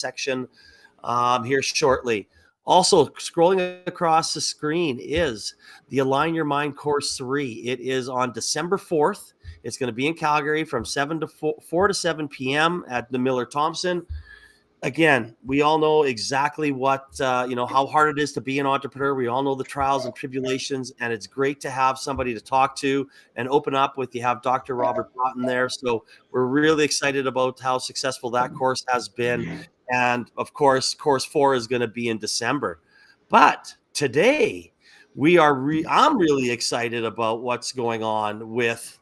section here shortly. Also, scrolling across the screen is the Align Your Mind Course 3. It is on December 4th. It's going to be in Calgary from 4 to 7 p.m. at the Miller Thompson. Again, we all know exactly what, how hard it is to be an entrepreneur. We all know the trials and tribulations, and it's great to have somebody to talk to and open up with. You have Dr. Robert Broughton there. So we're really excited about how successful that course has been. And of course, course 4 is going to be in December. But today I'm really excited about what's going on with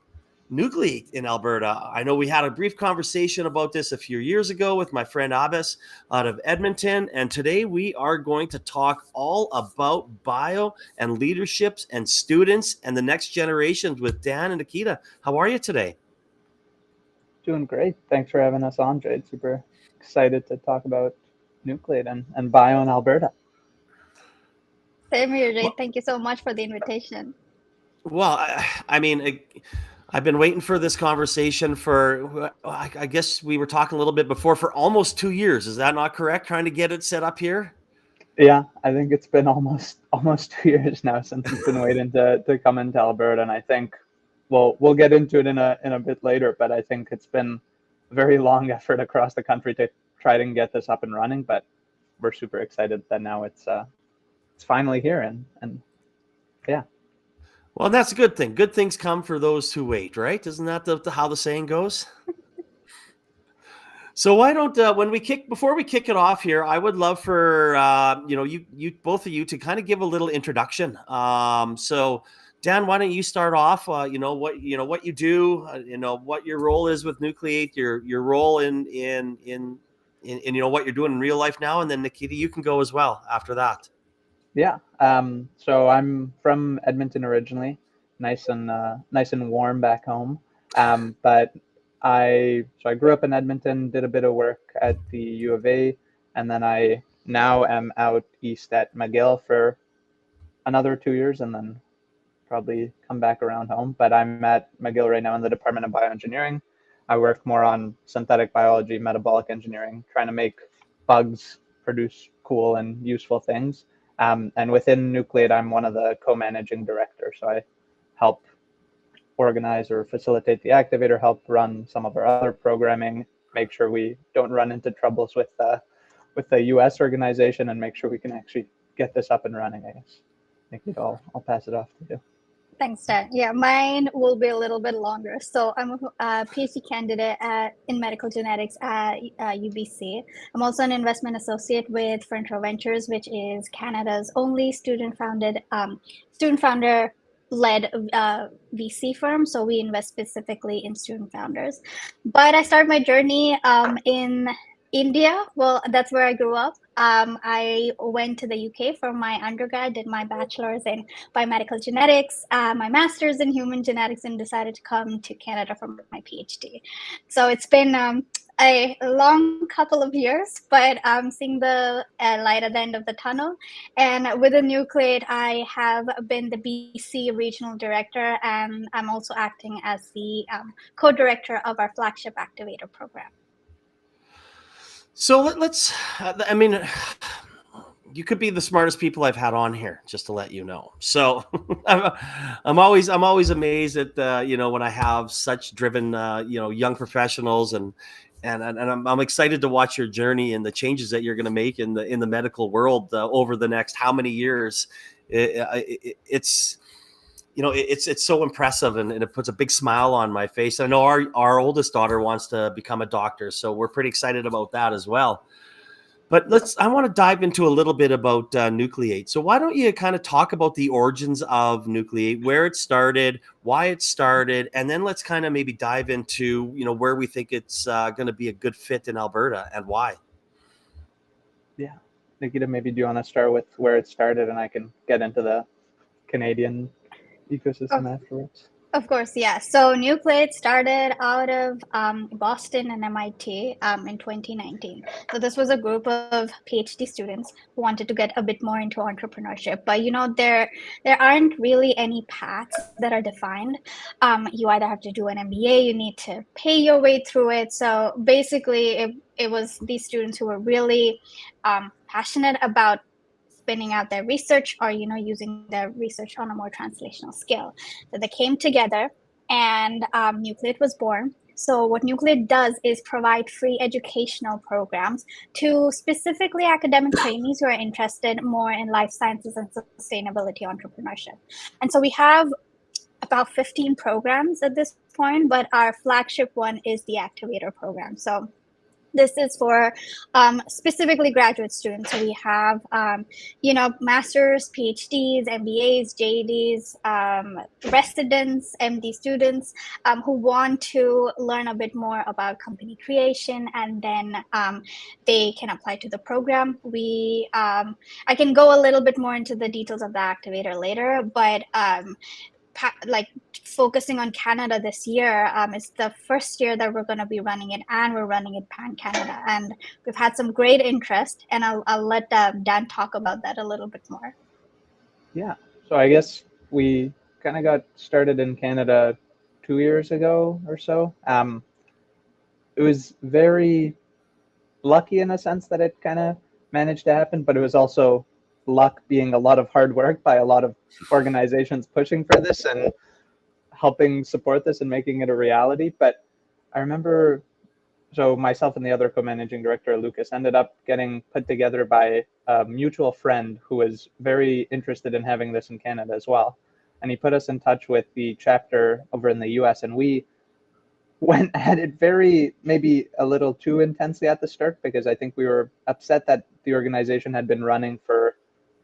Nucleate in Alberta. I know we had a brief conversation about this a few years ago with my friend Abbas out of Edmonton, and today we are going to talk all about bio and leaderships and students and the next generations with Dan and Nikita. How are you today? Doing great. Thanks for having us on, Jade. Super excited to talk about Nucleate and bio in Alberta. Same here, Jade. Thank you so much for the invitation. Well, I've been waiting for this conversation for, I guess we were talking a little bit before, for almost 2 years. Is that not correct? Trying to get it set up here? Yeah, I think it's been almost 2 years now since we've been waiting to come into Alberta. And I think, well, we'll get into it in a bit later, but I think it's been a very long effort across the country to try to get this up and running. But we're super excited that now it's finally here. And yeah. Well, that's a good thing. Good things come for those who wait, right? Isn't that how the saying goes? So why don't before we kick it off here, I would love for you both of you to kind of give a little introduction. So Dan, why don't you start off? What you do, what your role is with Nucleate, your role in what you're doing in real life now, and then Nikita, you can go as well after that. Yeah. So I'm from Edmonton originally, nice and warm back home. But I grew up in Edmonton, did a bit of work at the U of A, and then I now am out east at McGill for another 2 years, and then probably come back around home. But I'm at McGill right now in the Department of Bioengineering. I work more on synthetic biology, metabolic engineering, trying to make bugs produce cool and useful things. And within Nucleate, I'm one of the co-managing directors. So I help organize or facilitate the activator, help run some of our other programming, make sure we don't run into troubles with the US organization, and make sure we can actually get this up and running, I guess. Nikita, I'll pass it off to you. Thanks, Dan. Yeah, mine will be a little bit longer. So I'm a PhD candidate in medical genetics at UBC. I'm also an investment associate with Frontier Ventures, which is Canada's only student founder-led VC firm. So we invest specifically in student founders. But I started my journey in India. Well, that's where I grew up. I went to the UK for my undergrad, did my bachelor's in biomedical genetics, my master's in human genetics, and decided to come to Canada for my PhD. So it's been a long couple of years, but I'm seeing the light at the end of the tunnel. And with the Nucleate, I have been the BC regional director, and I'm also acting as the co-director of our flagship activator program. So you could be the smartest people I've had on here, just to let you know. So I'm always amazed at when I have such driven young professionals, and I'm excited to watch your journey and the changes that you're going to make in the medical world over the next how many years. It's so impressive, and it puts a big smile on my face. I know our oldest daughter wants to become a doctor, so we're pretty excited about that as well. But I want to dive into a little bit about Nucleate. So why don't you kind of talk about the origins of Nucleate, where it started, why it started, and then let's kind of maybe dive into, where we think it's going to be a good fit in Alberta and why. Yeah. Nikita, maybe do you want to start with where it started, and I can get into the Canadian ecosystem afterwards? Of course, yeah. So Nucleate started out of Boston and MIT in 2019. So this was a group of PhD students who wanted to get a bit more into entrepreneurship. But there aren't really any paths that are defined. You either have to do an MBA, you need to pay your way through it. So basically, it was these students who were really passionate about spinning out their research or using their research on a more translational scale. So they came together and Nucleate was born. So what Nucleate does is provide free educational programs to specifically academic trainees who are interested more in life sciences and sustainability entrepreneurship. And so we have about 15 programs at this point, but our flagship one is the Activator program. So this is for specifically graduate students. So we have, masters, PhDs, MBAs, JDs, residents, MD students who want to learn a bit more about company creation, and then they can apply to the program. I can go a little bit more into the details of the Activator later, but focusing on Canada this year, it's the first year that we're going to be running it, and we're running it pan Canada, and we've had some great interest, and I'll let Dan talk about that a little bit more. Yeah, so I guess we kind of got started in Canada 2 years ago or so. It was very lucky in a sense that it kind of managed to happen, but it was also luck being a lot of hard work by a lot of organizations pushing for this and helping support this and making it a reality. But I remember, so myself and the other co-managing director, Lucas, ended up getting put together by a mutual friend who was very interested in having this in Canada as well. And he put us in touch with the chapter over in the US, and we went at it maybe a little too intensely at the start, because I think we were upset that the organization had been running for,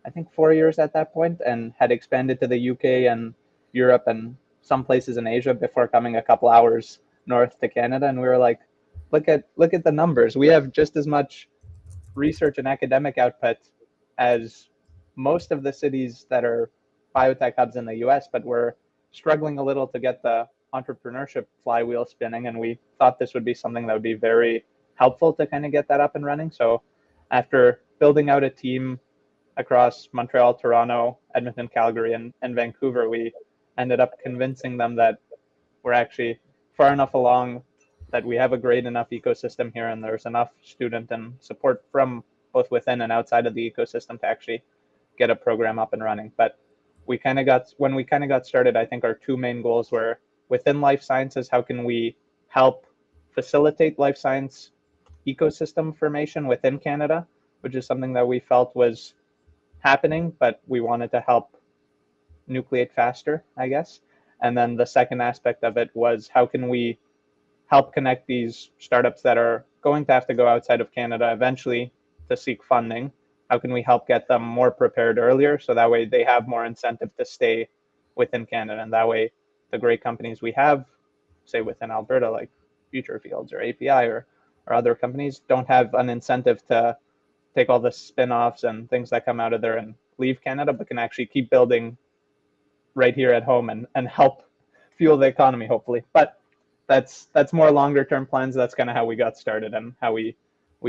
I think, 4 years at that point, and had expanded to the UK and Europe and some places in Asia before coming a couple hours north to Canada. And we were like, look at the numbers. We have just as much research and academic output as most of the cities that are biotech hubs in the US, but we're struggling a little to get the entrepreneurship flywheel spinning. And we thought this would be something that would be very helpful to kind of get that up and running. So after building out a team across Montreal, Toronto, Edmonton, Calgary, and Vancouver, we ended up convincing them that we're actually far enough along that we have a great enough ecosystem here, and there's enough student and support from both within and outside of the ecosystem to actually get a program up and running. But when we got started, I think our two main goals were within life sciences, how can we help facilitate life science ecosystem formation within Canada, which is something that we felt was happening, but we wanted to help Nucleate faster, I guess. And then the second aspect of it was, how can we help connect these startups that are going to have to go outside of Canada eventually to seek funding? How can we help get them more prepared earlier, so that way they have more incentive to stay within Canada? And that way the great companies we have, say within Alberta, like Future Fields or API or other companies, don't have an incentive to take all the spin-offs and things that come out of there and leave Canada, but can actually keep building right here at home and help fuel the economy, hopefully. But that's more longer term plans. That's kind of how we got started and how we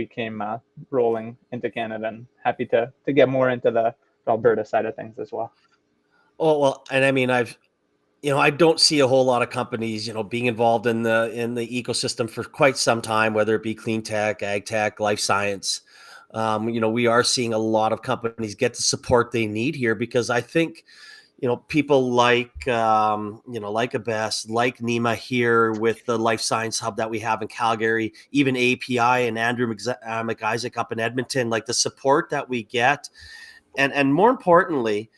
came rolling into Canada, and happy to get more into the Alberta side of things as well. Oh, well, and I mean, I don't see a whole lot of companies, being involved in the ecosystem for quite some time, whether it be clean tech, ag tech, life science. We are seeing a lot of companies get the support they need here, because I think, people like Abbas, like Nima here with the life science hub that we have in Calgary, even API and Andrew MacIssac up in Edmonton, like the support that we get. And more importantly,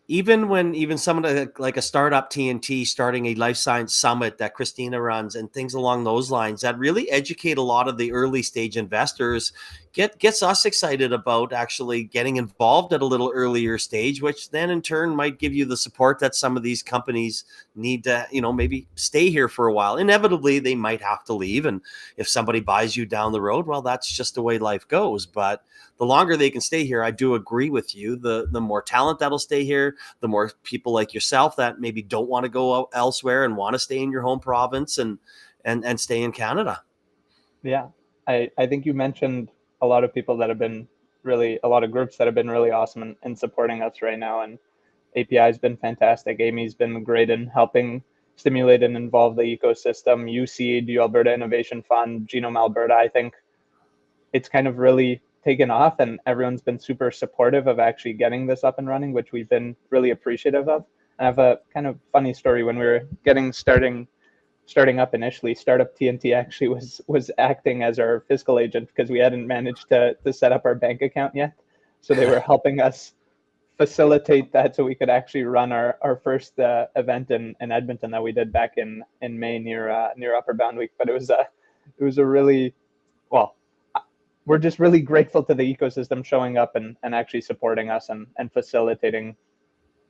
even someone like a startup TNT starting a life science summit that Christina runs and things along those lines that really educate a lot of the early stage investors, gets us excited about actually getting involved at a little earlier stage, which then in turn might give you the support that some of these companies need to, maybe stay here for a while. Inevitably, they might have to leave. And if somebody buys you down the road, well, that's just the way life goes. But the longer they can stay here, I do agree with you. The more talent that'll stay here, the more people like yourself that maybe don't want to go out elsewhere and want to stay in your home province and stay in Canada. Yeah, I think you mentioned a lot of people that have been a lot of groups that have been really awesome in supporting us right now. And API has been fantastic. AMII's been great in helping stimulate and involve the ecosystem. UCeed, the Alberta Innovation Fund, Genome Alberta, I think it's kind of really taken off, and everyone's been super supportive of actually getting this up and running, which we've been really appreciative of. I have a kind of funny story. When we were starting up initially, Startup TNT actually was acting as our fiscal agent because we hadn't managed to set up our bank account yet. So they were helping us facilitate that so we could actually run our first event in Edmonton that we did back in May near Upper Bound Week. But it was a really, well, we're just really grateful to the ecosystem showing up and actually supporting us and facilitating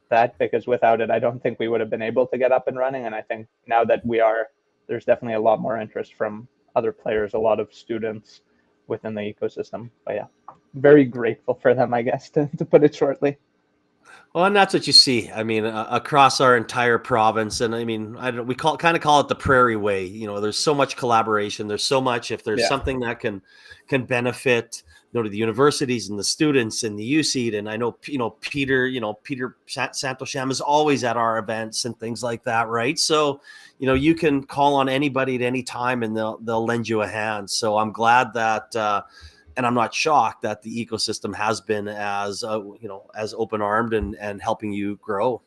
that, because without it, I don't think we would have been able to get up and running. And I think now that we are, there's definitely a lot more interest from other players, a lot of students within the ecosystem. But yeah, very grateful for them, I guess, to put it shortly. Well, and that's what you see. I mean, across our entire province, and I mean, we kind of call it the Prairie Way. You know, there's so much collaboration. There's so much. If there's something that can benefit, to the universities and the students and the UCeed, and I know Peter Santosham is always at our events and things like that, right? So, you can call on anybody at any time, and they'll lend you a hand. So I'm glad that. And I'm not shocked that the ecosystem has been as open-armed and helping you grow.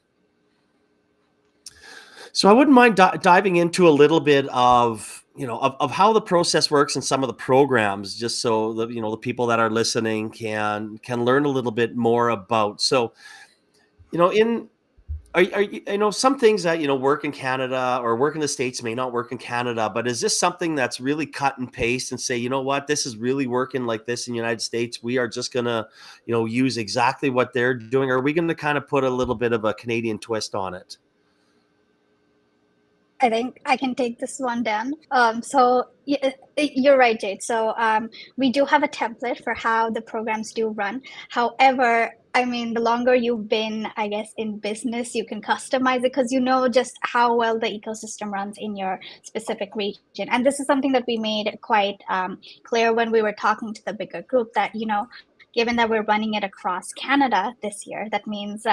So I wouldn't mind diving into a little bit of how the process works and some of the programs, just so the people that are listening can learn a little bit more about. So, I know some things that work in Canada or work in the States may not work in Canada, but is this something that's really cut and paste and say, what, this is really working like this in the United States? We are just gonna use exactly what they're doing. Or are we gonna kind of put a little bit of a Canadian twist on it? I think I can take this one down. So you're right, Jade. So we do have a template for how the programs do run. However, I mean, the longer you've been, I guess, in business, you can customize it because you know just how well the ecosystem runs in your specific region. And this is something that we made quite clear when we were talking to the bigger group that, given that we're running it across Canada this year, that means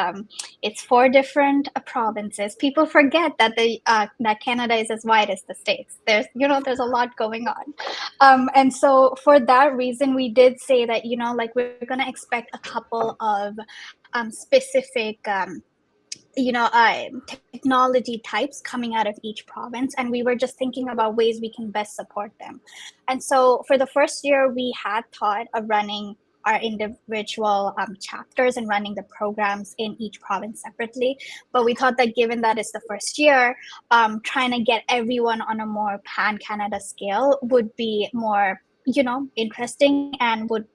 it's 4 different provinces. People forget that that Canada is as wide as the States. There's a lot going on, and so for that reason, we did say that we're going to expect a couple of specific. Technology types coming out of each province, and we were just thinking about ways we can best support them. And so for the first year, we had thought of running our individual chapters and running the programs in each province separately. But we thought that given that it's the first year, trying to get everyone on a more pan-Canada scale would be more, interesting and would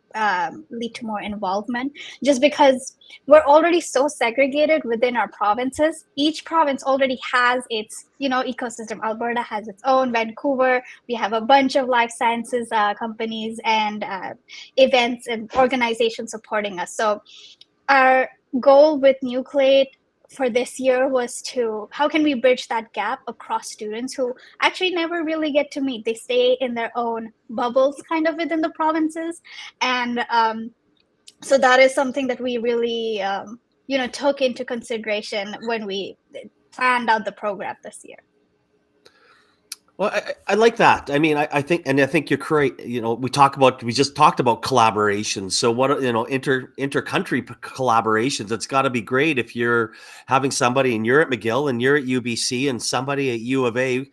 lead to more involvement, just because we're already so segregated within our provinces. Each province already has its ecosystem. Alberta has its own. Vancouver, we have a bunch of life sciences companies and events and organizations supporting us. So our goal with Nucleate for this year was how can we bridge that gap across students who actually never really get to meet? They stay in their own bubbles kind of within the provinces. And so that is something that we really, took into consideration when we planned out the program this year. Well, I like that. I mean, I think you're correct. We just talked about collaboration. So what, inter-country collaborations, it's got to be great if you're having somebody and you're at McGill and you're at UBC and somebody at U of A.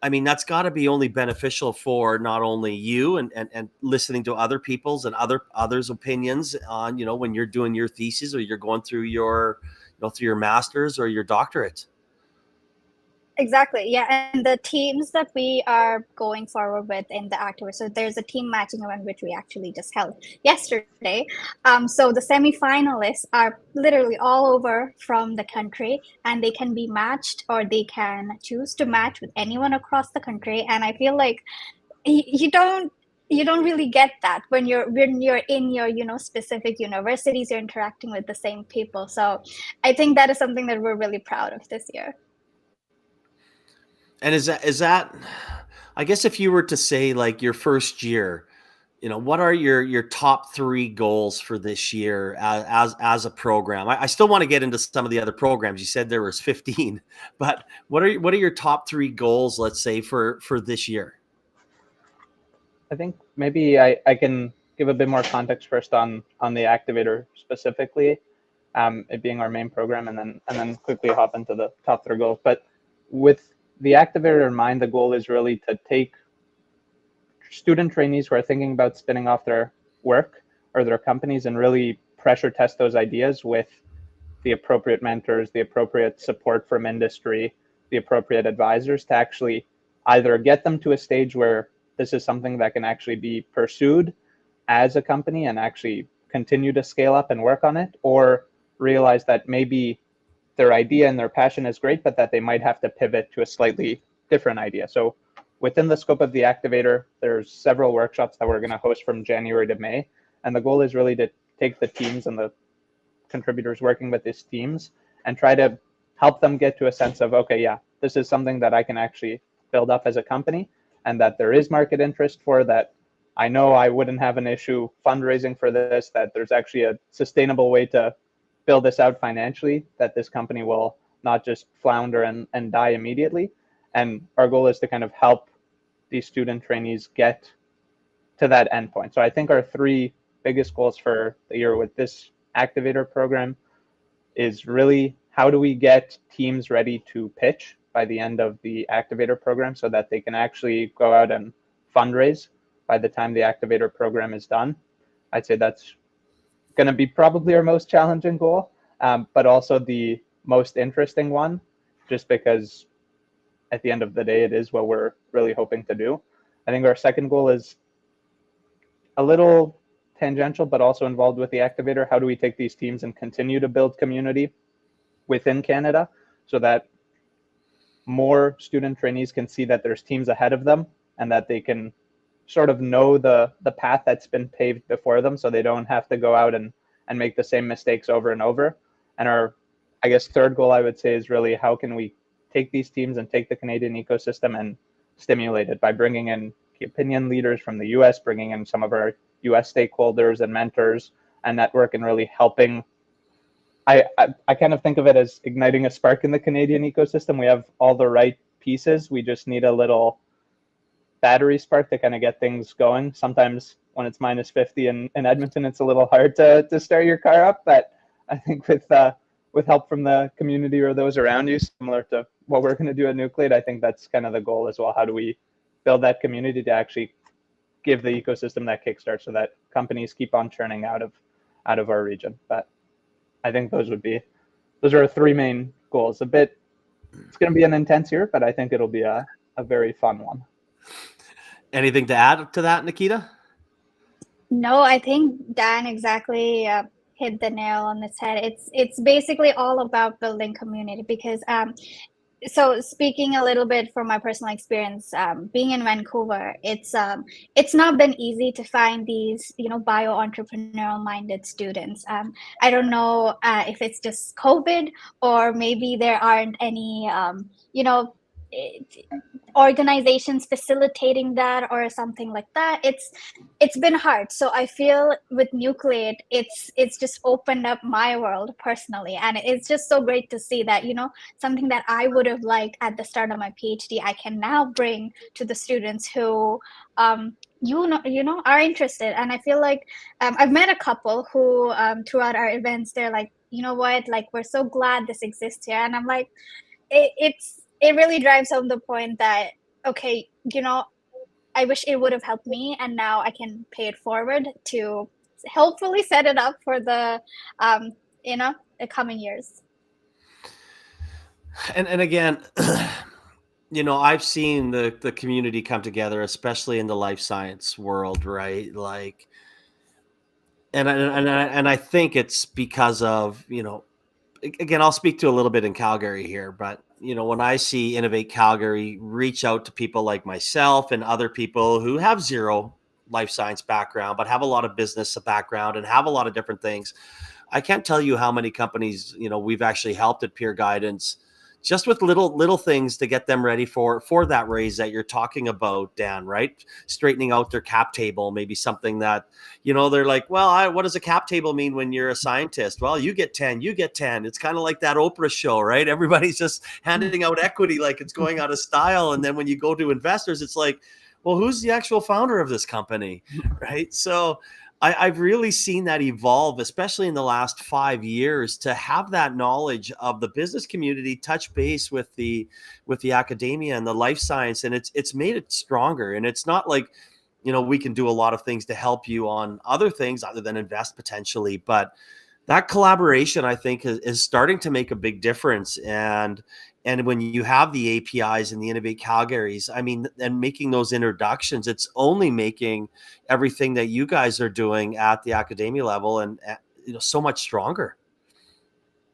I mean, that's got to be only beneficial for not only you and listening to other people's and others' opinions on, when you're doing your thesis or you're going through your, through your master's or your doctorate. Exactly. Yeah. And the teams that we are going forward with in the activists, so there's a team matching event which we actually just held yesterday. So the semifinalists are literally all over from the country, and they can be matched or they can choose to match with anyone across the country. And I feel like you don't you don't really get that when you're in your specific universities. You're interacting with the same people. So I think that is something that we're really proud of this year. And is that I guess if you were to say like your first year, what are your top 3 goals for this year as a program? I still want to get into some of the other programs. You said there was 15, but what are your top 3 goals, let's say, for this year? I think maybe I can give a bit more context first on the activator specifically, it being our main program, and then quickly hop into the top 3 goals. But with the activator in mind, the goal is really to take student trainees who are thinking about spinning off their work or their companies and really pressure test those ideas with the appropriate mentors, the appropriate support from industry, the appropriate advisors to actually either get them to a stage where this is something that can actually be pursued as a company and actually continue to scale up and work on it, or realize that maybe their idea and their passion is great, but that they might have to pivot to a slightly different idea. So within the scope of the activator, there's several workshops that we're going to host from January to May. And the goal is really to take the teams and the contributors working with these teams and try to help them get to a sense of, okay, yeah, this is something that I can actually build up as a company, and that there is market interest for that. I know I wouldn't have an issue fundraising for this, that there's actually a sustainable way to build this out financially, that this company will not just flounder and die immediately. And our goal is to kind of help these student trainees get to that endpoint. So I think our 3 biggest goals for the year with this activator program is really, how do we get teams ready to pitch by the end of the activator program so that they can actually go out and fundraise by the time the activator program is done. I'd say that's going to be probably our most challenging goal, but also the most interesting one, just because at the end of the day, it is what we're really hoping to do. I think our second goal is a little tangential, but also involved with the activator. How do we take these teams and continue to build community within Canada so that more student trainees can see that there's teams ahead of them and that they can sort of know the path that's been paved before them, so they don't have to go out and make the same mistakes over and over. And our, I guess, third goal, I would say, is really how can we take these teams and take the Canadian ecosystem and stimulate it by bringing in key opinion leaders from the US, bringing in some of our US stakeholders and mentors and network, and really helping. I kind of think of it as igniting a spark in the Canadian ecosystem. We have all the right pieces. We just need a little battery spark to kind of get things going. Sometimes when it's minus 50 in Edmonton, it's a little hard to start your car up. But I think with help from the community or those around you, similar to what we're going to do at Nucleate, I think that's kind of the goal as well. How do we build that community to actually give the ecosystem that kickstart so that companies keep on churning out of our region? But I think those are our 3 main goals. It's going to be an intense year, but I think it'll be a very fun one. Anything to add to that, Nikita? No, I think Dan exactly hit the nail on the head. It's basically all about building community, because so speaking a little bit from my personal experience, being in Vancouver, it's not been easy to find these bio entrepreneurial minded students. I don't know if it's just COVID, or maybe there aren't any organizations facilitating that or something like that. It's been hard. So I feel with Nucleate, it's just opened up my world personally, and it's just so great to see that something that I would have liked at the start of my PhD, I can now bring to the students who are interested. And I feel like I've met a couple who throughout our events, they're like, you know what, like, we're so glad this exists here. And I'm like, it really drives home the point that, okay, I wish it would have helped me, and now I can pay it forward to hopefully set it up for the the coming years. And again, I've seen the community come together, especially in the life science world, right? Like, and I think it's because of, again, I'll speak to a little bit in Calgary here, but when I see Innovate Calgary reach out to people like myself and other people who have zero life science background, but have a lot of business background and have a lot of different things. I can't tell you how many companies, we've actually helped at Peer Guidance just with little things to get them ready for that raise that you're talking about, Dan, right? Straightening out their cap table, maybe something that, they're like, well, what does a cap table mean when you're a scientist? Well, you get 10, you get 10. It's kind of like that Oprah show, right? Everybody's just handing out equity like it's going out of style. And then when you go to investors, it's like, well, who's the actual founder of this company, right? So I've really seen that evolve, especially in the last 5 years, to have that knowledge of the business community touch base with the academia and the life science, and it's made it stronger. And it's not like, we can do a lot of things to help you on other things other than invest potentially, but that collaboration, I think, is starting to make a big difference. And when you have the APIs and the Innovate Calgarys, and making those introductions, it's only making everything that you guys are doing at the academia level and so much stronger.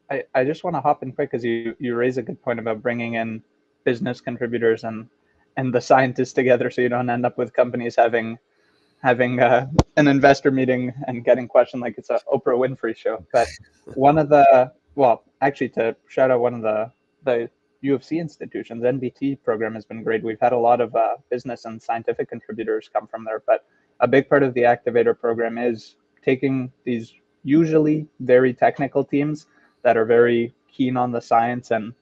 I just want to hop in quick because you raise a good point about bringing in business contributors and the scientists together, so you don't end up with companies having an investor meeting and getting questioned like it's a Oprah Winfrey show. But actually, to shout out one of the U of C institutions, NBT program has been great. We've had a lot of business and scientific contributors come from there, but a big part of the activator program is taking these usually very technical teams that are very keen on the science, and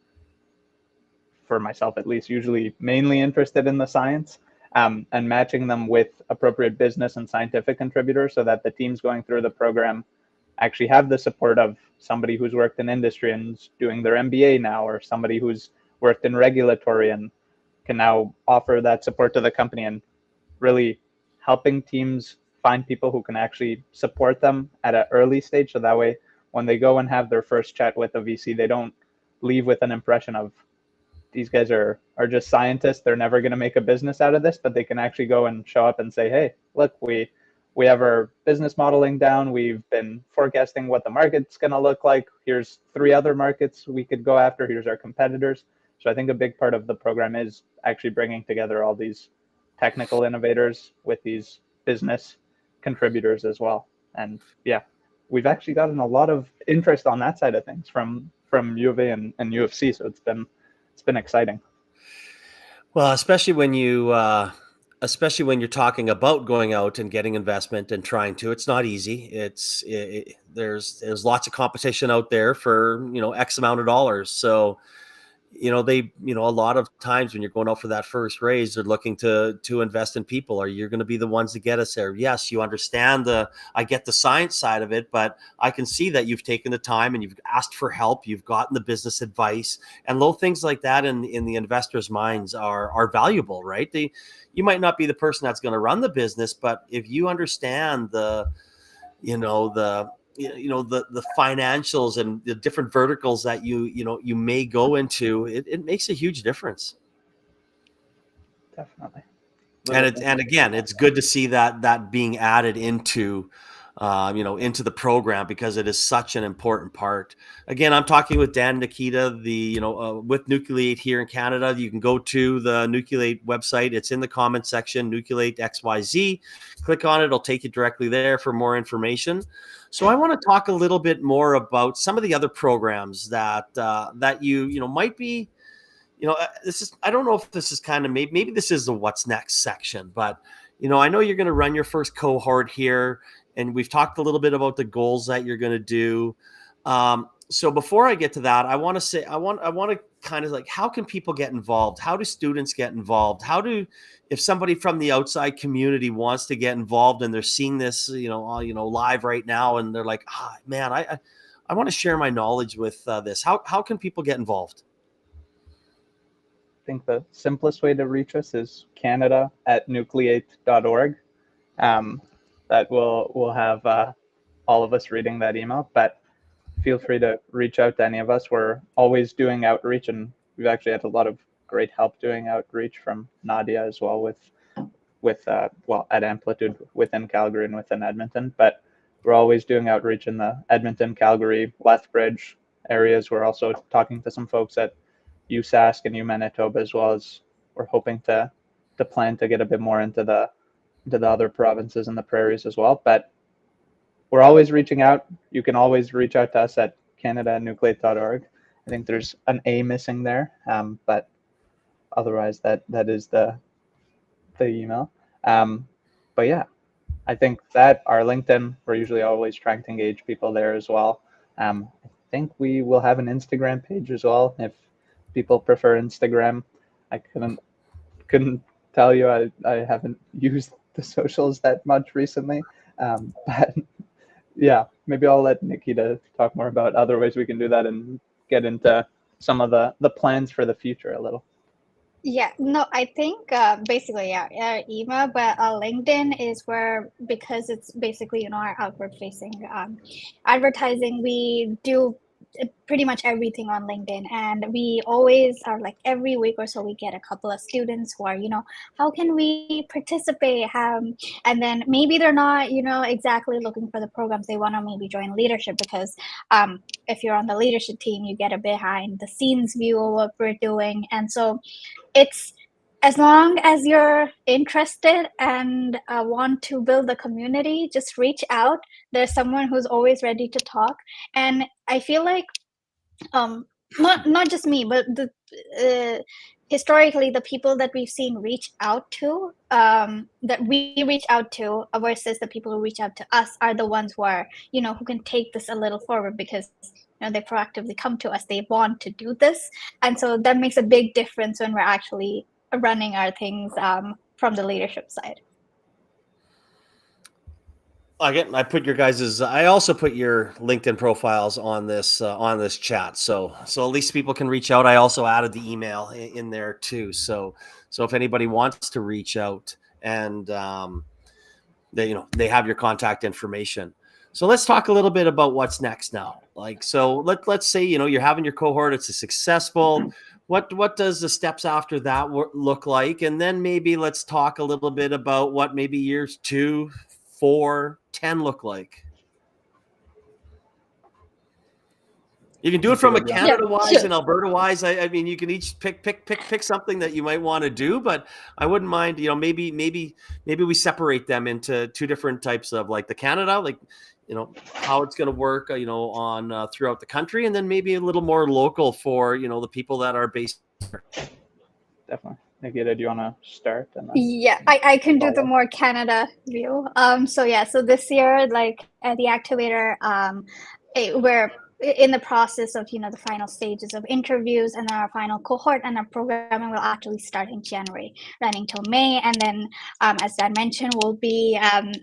for myself at least, usually mainly interested in the science, and matching them with appropriate business and scientific contributors so that the teams going through the program actually have the support of somebody who's worked in industry and is doing their MBA now, or somebody who's worked in regulatory and can now offer that support to the company, and really helping teams find people who can actually support them at an early stage. So that way, when they go and have their first chat with a VC, they don't leave with an impression of these guys are just scientists. They're never going to make a business out of this, but they can actually go and show up and say, hey, look, we have our business modeling down. We've been forecasting what the market's going to look like. Here's 3 other markets we could go after. Here's our competitors. So I think a big part of the program is actually bringing together all these technical innovators with these business contributors as well. And yeah, we've actually gotten a lot of interest on that side of things from U of A and U of C. So it's been exciting. Well, especially when you're talking about going out and getting investment and trying to, it's not easy. There's lots of competition out there for, X amount of dollars. So, a lot of times when you're going out for that first raise, they're looking to invest in people. Are you going to be the ones to get us there? Yes, you understand I get the science side of it, but I can see that you've taken the time and you've asked for help. You've gotten the business advice, and little things like that in the investors' minds are valuable, right? You might not be the person that's going to run the business, but if you understand the financials and the different verticals that you may go into, it makes a huge difference. Definitely. And again, it's good to see that being added into the program, because it is such an important part. Again, I'm talking with Dan and Nikita, with Nucleate here in Canada. You can go to the Nucleate website. It's in the comment section, Nucleate XYZ. Click on it. It'll take you directly there for more information. So I want to talk a little bit more about some of the other programs that you might be, this is, I don't know if this is kind of, maybe this is the what's next section, but, I know you're going to run your first cohort here, and we've talked a little bit about the goals that you're going to do. So before I get to that, I want to say, I want to kind of like, how can people get involved? How do students get involved? If somebody from the outside community wants to get involved and they're seeing this, live right now, and they're like, man, I want to share my knowledge with this. How can people get involved? I think the simplest way to reach us is canada@nucleate.org. That we'll have all of us reading that email, but feel free to reach out to any of us. We're always doing outreach, and we've actually had a lot of great help doing outreach from Nadia as well at Amplitude within Calgary and within Edmonton. But we're always doing outreach in the Edmonton, Calgary, Lethbridge areas. We're also talking to some folks at USask and U Manitoba, as well as we're hoping to plan to get a bit more into the the other provinces and the prairies as well. But we're always reaching out. You can always reach out to us at canada@nucleate.org. I think there's an A missing there, but otherwise that is the email. But yeah, I think that our LinkedIn, we're usually always trying to engage people there as well. I think we will have an Instagram page as well if people prefer Instagram. I couldn't tell you. I haven't used the socials that much recently, but yeah, maybe I'll let Nikita talk more about other ways we can do that and get into some of the plans for the future a little. Yeah, no, I think basically, yeah, email, but LinkedIn is where, because it's basically, our outward facing advertising, we do pretty much everything on LinkedIn. And we always are like every week or so, we get a couple of students who are, how can we participate? And then maybe they're not, exactly looking for the programs. They want to maybe join leadership because if you're on the leadership team, you get a behind the scenes view of what we're doing. And so it's, as long as you're interested and want to build a community, just reach out. There's someone who's always ready to talk. And I feel like not just me, but historically the people that we've seen reach out to, that we reach out to versus the people who reach out to us are the ones who are, who can take this a little forward, because they proactively come to us. They want to do this. And so that makes a big difference when we're actually running our things from the leadership side. Again, I also put your LinkedIn profiles on this chat, so at least people can reach out. I also added the email in there too, so if anybody wants to reach out, and they have your contact information. So let's talk a little bit about what's next now. So let's say, you're having your cohort, it's a successful. What does the steps after that look like? And then maybe let's talk a little bit about what maybe years 2, 4, 10 look like. You can do it from a Canada-wise and Alberta-wise. I mean, you can each pick something that you might want to do, but I wouldn't mind, maybe we separate them into two different types of, like the Canada, how it's going to work, on throughout the country, and then maybe a little more local for, the people that are based here. Definitely. Nikita, do you want to start? Yeah, I can do the more Canada view. So this year, like at the activator, we're in the process of, the final stages of interviews, and then our final cohort and our programming will actually start in January, running till May. And then, as Dan mentioned, we'll be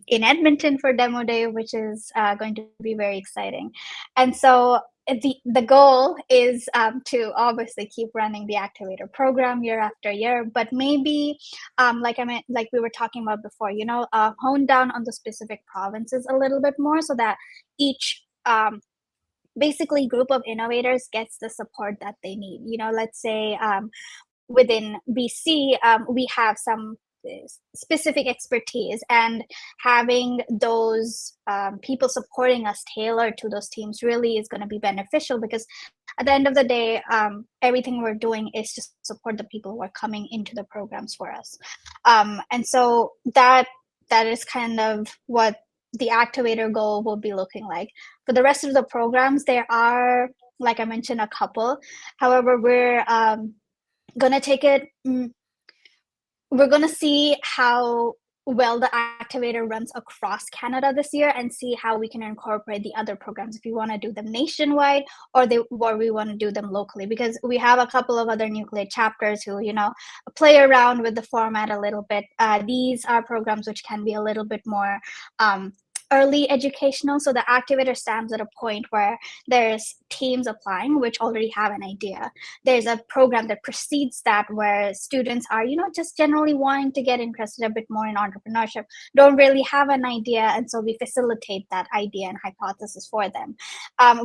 in Edmonton for Demo Day, which is going to be very exciting. And so the goal is to obviously keep running the activator program year after year, but maybe like we were talking about before, hone down on the specific provinces a little bit more, so that each basically group of innovators gets the support that they need. Let's say within BC, we have some specific expertise, and having those people supporting us tailored to those teams really is going to be beneficial, because at the end of the day, everything we're doing is to support the people who are coming into the programs for us. And so that is kind of what the activator goal will be looking like. For the rest of the programs, there are, like I mentioned, a couple. However, we're going to take it, we're going to see how well the activator runs across Canada this year, and see how we can incorporate the other programs, if we want to do them nationwide or we want to do them locally, because we have a couple of other Nucleate chapters who, play around with the format a little bit. These are programs which can be a little bit more early educational. So the activator stands at a point where there's teams applying which already have an idea. There's a program that precedes that, where students are, just generally wanting to get interested a bit more in entrepreneurship, don't really have an idea, and so we facilitate that idea and hypothesis for them.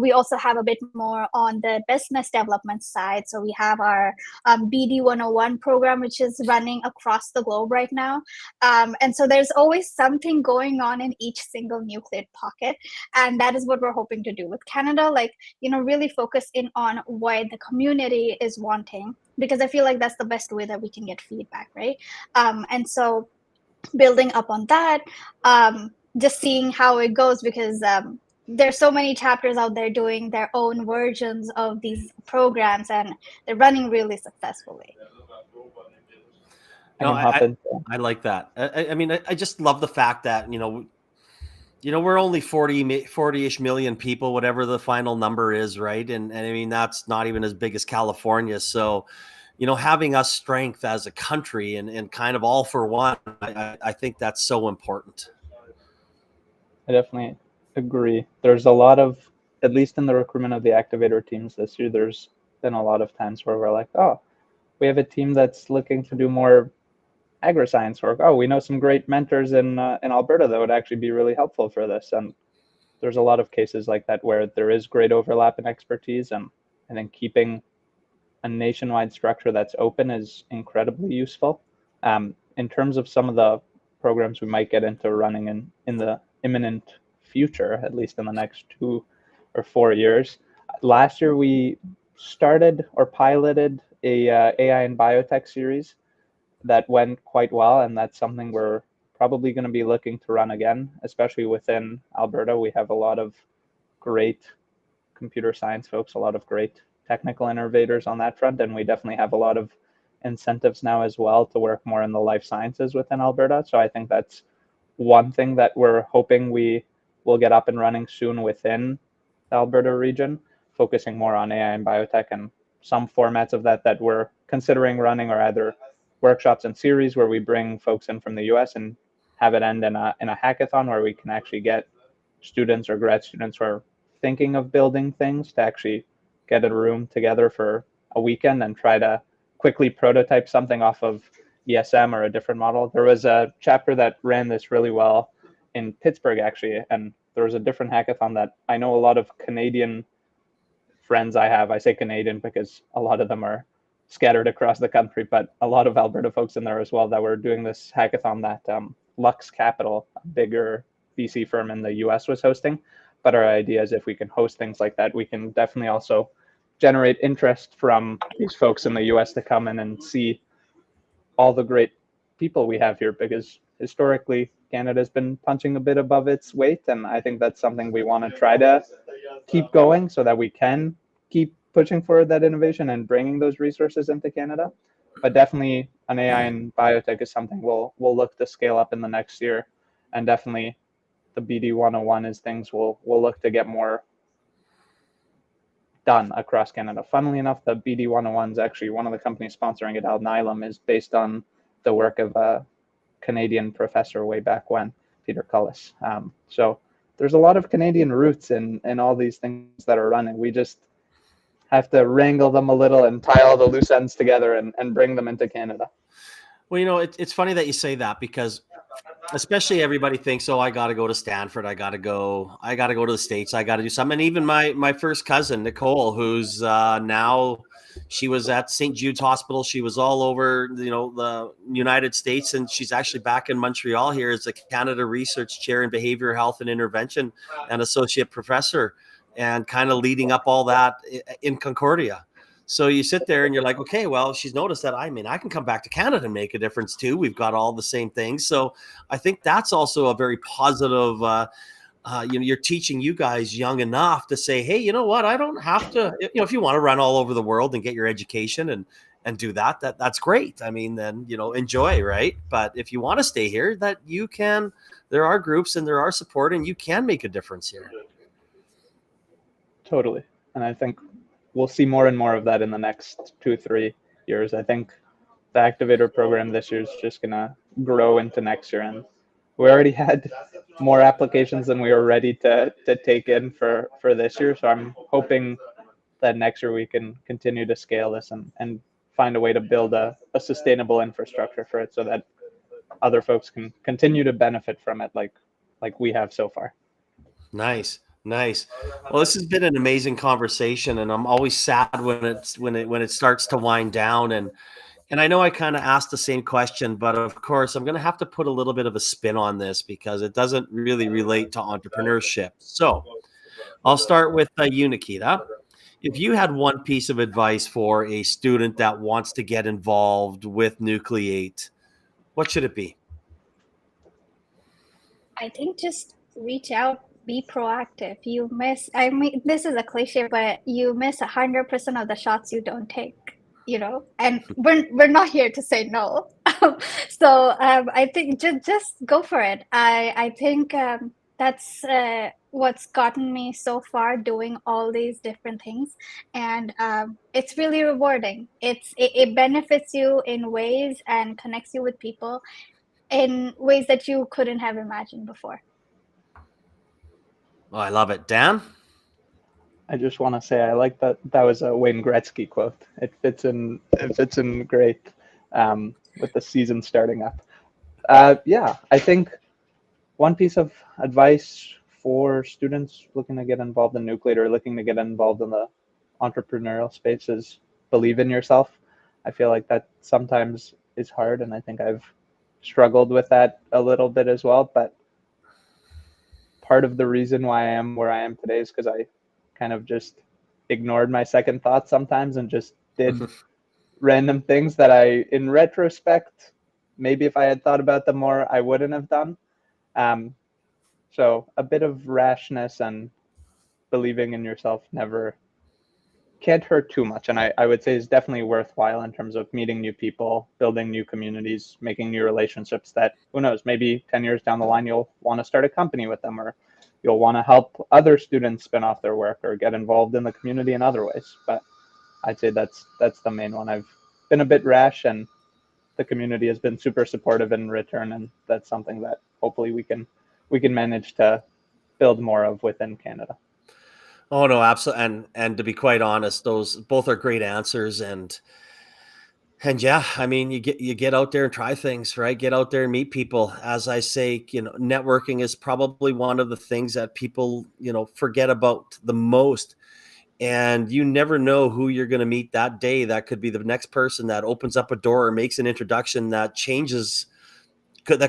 We also have a bit more on the business development side. So we have our BD 101 program, which is running across the globe right now. And so there's always something going on in each single Nucleate pocket, and that is what we're hoping to do with Canada. Really focus in on what the community is wanting, because I feel like that's the best way that we can get feedback, right? And so building up on that, just seeing how it goes, because there's so many chapters out there doing their own versions of these programs, and they're running really successfully. No, I like that. I mean, I just love the fact that, we're only 40-ish million people, whatever the final number is, right? And I mean, that's not even as big as California. So, having us strength as a country and kind of all for one, I think that's so important. I definitely agree. There's a lot of, at least in the recruitment of the activator teams this year, there's been a lot of times where we're like, oh, we have a team that's looking to do more agri-science work. Oh, we know some great mentors in Alberta that would actually be really helpful for this. And there's a lot of cases like that where there is great overlap in expertise, and I think keeping a nationwide structure that's open is incredibly useful. In terms of some of the programs we might get into running in the imminent future, at least in the next 2 or 4 years. Last year we started or piloted a AI and biotech series that went quite well, and that's something we're probably going to be looking to run again, especially within Alberta. We have a lot of great computer science folks, a lot of great technical innovators on that front, and we definitely have a lot of incentives now as well to work more in the life sciences within Alberta. So I think that's one thing that we're hoping we will get up and running soon within the Alberta region, focusing more on AI and biotech, and some formats of that we're considering running are either workshops and series where we bring folks in from the US and have it end in a hackathon where we can actually get students or grad students who are thinking of building things to actually get a room together for a weekend and try to quickly prototype something off of ESM or a different model. There was a chapter that ran this really well in Pittsburgh, actually, and there was a different hackathon that I know a lot of Canadian friends I have. I say Canadian because a lot of them are scattered across the country, but a lot of Alberta folks in there as well that were doing this hackathon that Lux Capital, a bigger VC firm in the US, was hosting. But our idea is if we can host things like that, we can definitely also generate interest from these folks in the US to come in and see all the great people we have here, because historically Canada's been punching a bit above its weight, and I think that's something we want to try to keep going so that we can keep pushing forward that innovation and bringing those resources into Canada. But definitely an AI and biotech is something we'll look to scale up in the next year, and definitely the BD 101 is things we'll look to get more done across Canada. Funnily enough, the BD 101 is actually one of the companies sponsoring it, Alnylam, is based on the work of a Canadian professor way back when, Peter Cullis. So there's a lot of Canadian roots in all these things that are running. We just have to wrangle them a little and tie all the loose ends together and bring them into Canada. Well, it's funny that you say that, because especially everybody thinks, oh, I got to go to Stanford. I got to go to the States. I got to do something. And even my first cousin, Nicole, who's now, she was at St. Jude's Hospital. She was all over, the United States. And she's actually back in Montreal here as a Canada Research Chair in Behavioral Health and Intervention and Associate Professor, and kind of leading up all that in Concordia. So you sit there and you're like, okay, well, she's noticed that. I mean, I can come back to Canada and make a difference too. We've got all the same things. So I think that's also a very positive, you're teaching you guys young enough to say, hey, you know what? I don't have to, if you want to run all over the world and get your education and do that's great. I mean, then, enjoy, right? But if you want to stay here, that you can, there are groups and there are support, and you can make a difference here. Totally. And I think we'll see more and more of that in the next 2-3 years. I think the activator program this year is just going to grow into next year. And we already had more applications than we were ready to take in for this year. So I'm hoping that next year we can continue to scale this and find a way to build a sustainable infrastructure for it so that other folks can continue to benefit from it like we have so far. Nice. Well, this has been an amazing conversation, and I'm always sad when it starts to wind down. And I know I kind of asked the same question, but of course I'm going to have to put a little bit of a spin on this because it doesn't really relate to entrepreneurship. So I'll start with you, Nikita. If you had one piece of advice for a student that wants to get involved with Nucleate, what should it be? I think just reach out, be proactive. You miss, I mean, this is a cliche, but you miss 100% of the shots you don't take, and we're not here to say no. So I think just go for it. I think that's what's gotten me so far doing all these different things, and it's really rewarding. It benefits you in ways and connects you with people in ways that you couldn't have imagined before. Oh, I love it. Dan? I just want to say I like that. That was a Wayne Gretzky quote. It fits in. It fits in great with the season starting up. Yeah, I think one piece of advice for students looking to get involved in Nucleate or looking to get involved in the entrepreneurial space is believe in yourself. I feel like that sometimes is hard, and I think I've struggled with that a little bit as well. But part of the reason why I am where I am today is because I kind of just ignored my second thoughts sometimes and just did random things that in retrospect, maybe if I had thought about them more, I wouldn't have done. So a bit of rashness and believing in yourself never can't hurt too much. And I would say is definitely worthwhile in terms of meeting new people, building new communities, making new relationships that, who knows, maybe 10 years down the line, you'll want to start a company with them, or you'll want to help other students spin off their work or get involved in the community in other ways. But I'd say that's the main one. I've been a bit rash, and the community has been super supportive in return. And that's something that hopefully we can manage to build more of within Canada. Oh no, absolutely. And to be quite honest, those both are great answers. And yeah, I mean, you get out there and try things, right? Get out there and meet people. As I say, networking is probably one of the things that people, forget about the most. And you never know who you're going to meet that day. That could be the next person that opens up a door or makes an introduction that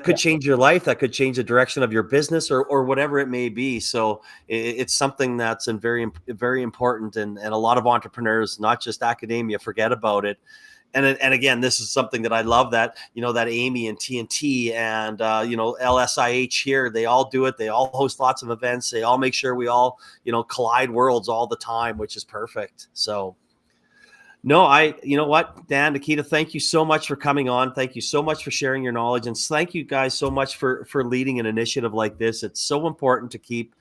could change your life, that could change the direction of your business or whatever it may be. So it's something that's very, very important. And a lot of entrepreneurs, not just academia, forget about it. And again, this is something that I love that, that AMII and TNT and, LSIH here, they all do it. They all host lots of events. They all make sure we all, collide worlds all the time, which is perfect. So no, you know what, Dan, Nikita, thank you so much for coming on. Thank you so much for sharing your knowledge. And thank you guys so much for leading an initiative like this. It's so important to keep,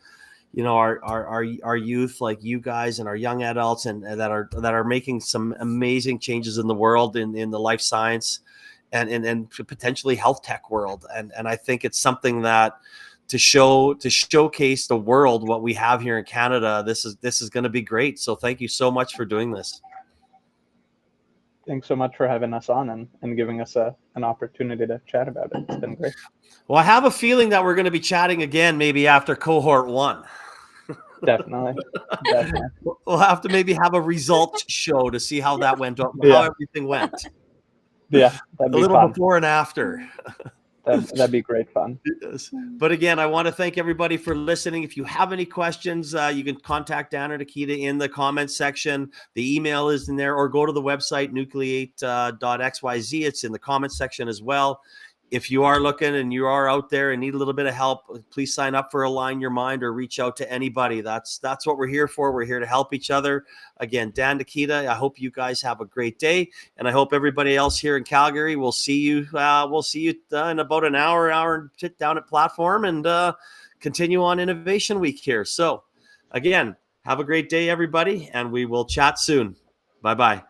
our youth, like you guys, and our young adults, and that are making some amazing changes in the world, in the life science and potentially health tech world. And I think it's something that to showcase the world what we have here in Canada. This is going to be great. So thank you so much for doing this. Thanks so much for having us on and giving us an opportunity to chat about it. It's been great. Well, I have a feeling that we're going to be chatting again, maybe after cohort 1. Definitely. We'll have to maybe have a results show to see how that went, how everything went. Yeah, a little fun. Before and after. That'd be great fun. Yes. But again, I want to thank everybody for listening. If you have any questions, you can contact Dan or Nikita in the comments section. The email is in there, or go to the website, nucleate.xyz. It's in the comments section as well. If you are looking and you are out there and need a little bit of help, please sign up for Align Your Mind or reach out to anybody. That's what we're here for. We're here to help each other. Again, Dan, Nikita, I hope you guys have a great day, and I hope everybody else here in Calgary will see you. We'll see you in about an hour and sit down at Platform and continue on Innovation Week here. So, again, have a great day, everybody, and we will chat soon. Bye-bye.